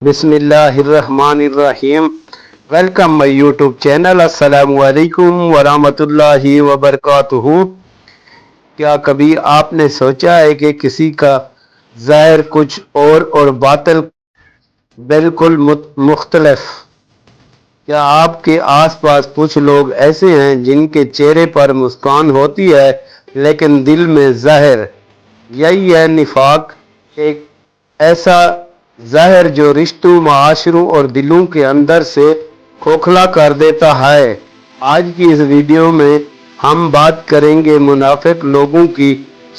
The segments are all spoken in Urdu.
بسم اللہ الرحمن الرحیم۔ ویلکم مائی یوٹیوب چینل۔ السلام علیکم ورحمۃ اللہ وبرکاتہ۔ کیا کبھی آپ نے سوچا ہے کہ کسی کا ظاہر کچھ اور باطن بالکل مختلف؟ کیا آپ کے آس پاس کچھ لوگ ایسے ہیں جن کے چہرے پر مسکان ہوتی ہے لیکن دل میں زہر؟ یہی ہے نفاق، ایک ایسا زہر جو رشتوں، معاشروں اور دلوں کے اندر سے کھوکھلا کر دیتا ہے۔ آج کی اس ویڈیو میں ہم بات کریں گے منافق لوگوں کی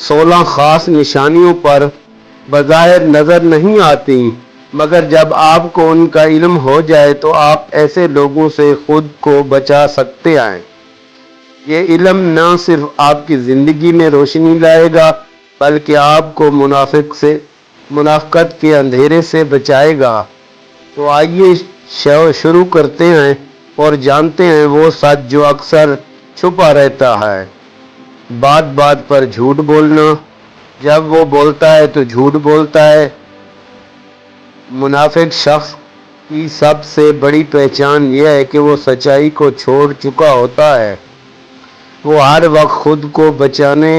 16 خاص نشانیوں پر، بظاہر نظر نہیں آتی مگر جب آپ کو ان کا علم ہو جائے تو آپ ایسے لوگوں سے خود کو بچا سکتے ہیں۔ یہ علم نہ صرف آپ کی زندگی میں روشنی لائے گا بلکہ آپ کو منافقت کے اندھیرے سے بچائے گا۔ تو آئیے شروع کرتے ہیں اور جانتے ہیں وہ سچ جو اکثر چھپا رہتا ہے۔ بات بات پر جھوٹ بولنا۔ جب وہ بولتا ہے تو جھوٹ بولتا ہے۔ منافق شخص کی سب سے بڑی پہچان یہ ہے کہ وہ سچائی کو چھوڑ چکا ہوتا ہے۔ وہ ہر وقت خود کو بچانے،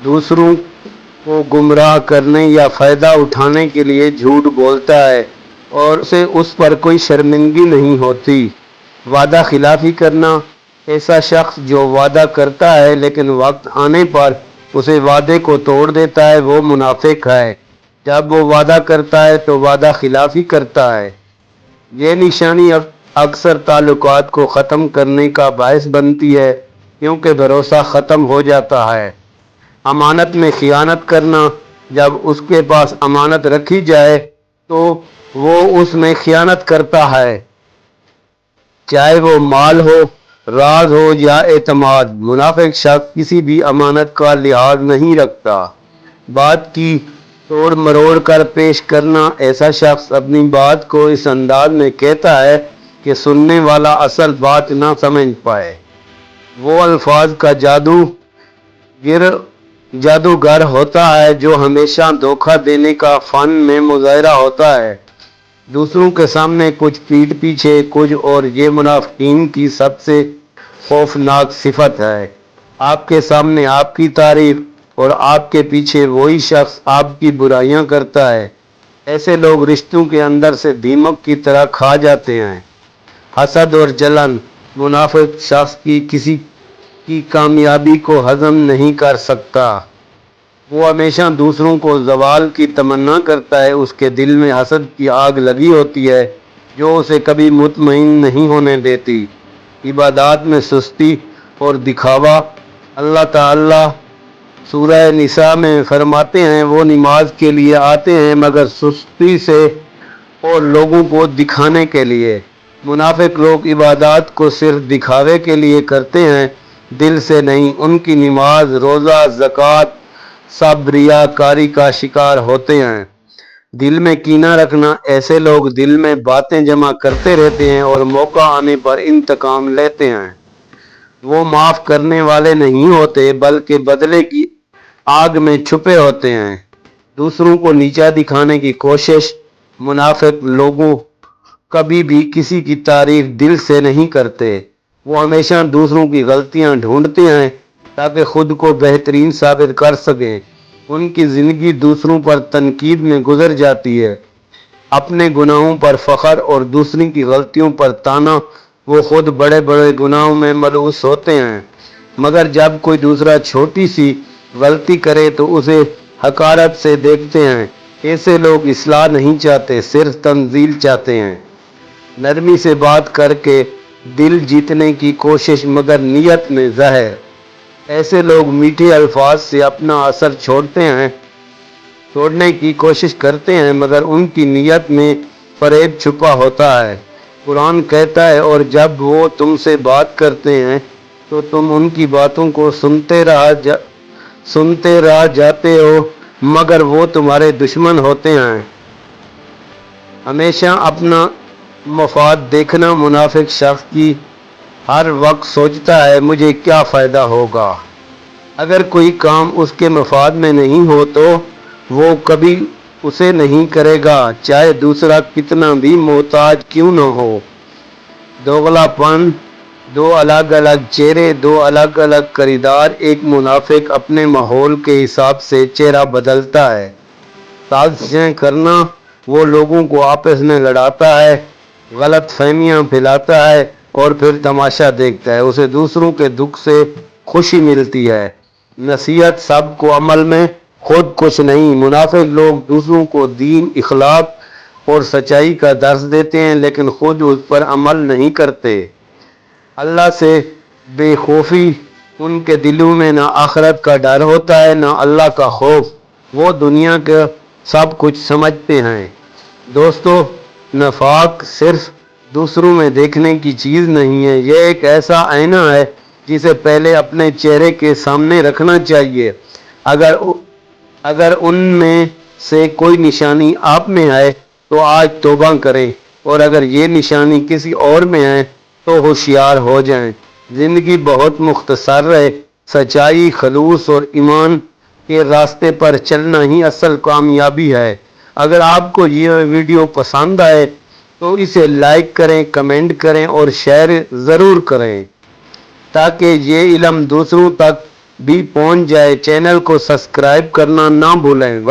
دوسروں کو گمراہ کرنے یا فائدہ اٹھانے کے لیے جھوٹ بولتا ہے اور اسے اس پر کوئی شرمندگی نہیں ہوتی۔ وعدہ خلافی کرنا۔ ایسا شخص جو وعدہ کرتا ہے لیکن وقت آنے پر اسے وعدے کو توڑ دیتا ہے وہ منافق ہے۔ جب وہ وعدہ کرتا ہے تو وعدہ خلافی کرتا ہے۔ یہ نشانی اکثر تعلقات کو ختم کرنے کا باعث بنتی ہے کیونکہ بھروسہ ختم ہو جاتا ہے۔ امانت میں خیانت کرنا۔ جب اس کے پاس امانت رکھی جائے تو وہ اس میں خیانت کرتا ہے، چاہے وہ مال ہو، راز ہو یا اعتماد۔ منافق شخص کسی بھی امانت کا لحاظ نہیں رکھتا۔ بات کی توڑ مروڑ کر پیش کرنا۔ ایسا شخص اپنی بات کو اس انداز میں کہتا ہے کہ سننے والا اصل بات نہ سمجھ پائے۔ وہ الفاظ کا جادوگر ہوتا ہے جو ہمیشہ دھوکہ دینے کا فن میں مظاہرہ ہوتا ہے، دوسروں کے سامنے کچھ پیٹھ پیچھے کچھ اور۔ یہ منافقین کی سب سے خوفناک صفت ہے۔ آپ کے سامنے آپ کی تعریف اور آپ کے پیچھے وہی شخص آپ کی برائیاں کرتا ہے۔ ایسے لوگ رشتوں کے اندر سے دیمک کی طرح کھا جاتے ہیں۔ حسد اور جلن۔ منافق شخص کسی کی کامیابی کو ہضم نہیں کر سکتا۔ وہ ہمیشہ دوسروں کو زوال کی تمنا کرتا ہے۔ اس کے دل میں حسد کی آگ لگی ہوتی ہے جو اسے کبھی مطمئن نہیں ہونے دیتی۔ عبادات میں سستی اور دکھاوا۔ اللہ تعالی سورہ نساء میں فرماتے ہیں وہ نماز کے لیے آتے ہیں مگر سستی سے اور لوگوں کو دکھانے کے لیے۔ منافق لوگ عبادات کو صرف دکھاوے کے لیے کرتے ہیں، دل سے نہیں۔ ان کی نماز، روزہ، زکوٰۃ سب ریاکاری کا شکار ہوتے ہیں۔ دل میں کینہ رکھنا۔ ایسے لوگ دل میں باتیں جمع کرتے رہتے ہیں اور موقع آنے پر انتقام لیتے ہیں۔ وہ معاف کرنے والے نہیں ہوتے بلکہ بدلے کی آگ میں چھپے ہوتے ہیں۔ دوسروں کو نیچا دکھانے کی کوشش۔ منافق لوگوں کبھی بھی کسی کی تعریف دل سے نہیں کرتے۔ وہ ہمیشہ دوسروں کی غلطیاں ڈھونڈتے ہیں تاکہ خود کو بہترین ثابت کر سکیں۔ ان کی زندگی دوسروں پر تنقید میں گزر جاتی ہے، اپنے گناہوں پر فخر اور دوسروں کی غلطیوں پر طعنا۔ وہ خود بڑے بڑے گناہوں میں ملوث ہوتے ہیں مگر جب کوئی دوسرا چھوٹی سی غلطی کرے تو اسے حقارت سے دیکھتے ہیں۔ ایسے لوگ اصلاح نہیں چاہتے، صرف تنزیل چاہتے ہیں۔ نرمی سے بات کر کے دل جیتنے کی کوشش مگر نیت میں زہر۔ ایسے لوگ میٹھے الفاظ سے اپنا اثر چھوڑنے کی کوشش کرتے ہیں مگر ان کی نیت میں فریب چھپا ہوتا ہے۔ قرآن کہتا ہے اور جب وہ تم سے بات کرتے ہیں تو تم ان کی باتوں کو سنتے رہ جاتے ہو مگر وہ تمہارے دشمن ہوتے ہیں۔ ہمیشہ اپنا مفاد دیکھنا۔ منافق شخص کی ہر وقت سوچتا ہے مجھے کیا فائدہ ہوگا۔ اگر کوئی کام اس کے مفاد میں نہیں ہو تو وہ کبھی اسے نہیں کرے گا، چاہے دوسرا کتنا بھی محتاج کیوں نہ ہو۔ دوغلا پن، دو الگ الگ چہرے، دو الگ الگ خریدار۔ ایک منافق اپنے ماحول کے حساب سے چہرہ بدلتا ہے، سازشیں کرنا، وہ لوگوں کو آپس میں لڑاتا ہے، غلط فہمیاں پھیلاتا ہے اور پھر تماشا دیکھتا ہے۔ اسے دوسروں کے دکھ سے خوشی ملتی ہے۔ نصیحت سب کو عمل میں، خود کچھ نہیں۔ منافق لوگ دوسروں کو دین، اخلاق اور سچائی کا درس دیتے ہیں لیکن خود اس پر عمل نہیں کرتے۔ اللہ سے بے خوفی، ان کے دلوں میں نہ آخرت کا ڈر ہوتا ہے نہ اللہ کا خوف، وہ دنیا کا سب کچھ سمجھتے ہیں۔ دوستو، نفاق صرف دوسروں میں دیکھنے کی چیز نہیں ہے، یہ ایک ایسا آئینہ ہے جسے پہلے اپنے چہرے کے سامنے رکھنا چاہیے۔ اگر ان میں سے کوئی نشانی آپ میں آئے تو آج توبہ کریں، اور اگر یہ نشانی کسی اور میں آئے تو ہوشیار ہو جائیں۔ زندگی بہت مختصر ہے، سچائی، خلوص اور ایمان کے راستے پر چلنا ہی اصل کامیابی ہے۔ اگر آپ کو یہ ویڈیو پسند آئے تو اسے لائک کریں، کمنٹ کریں اور شیئر ضرور کریں تاکہ یہ علم دوسروں تک بھی پہنچ جائے۔ چینل کو سبسکرائب کرنا نہ بھولیں۔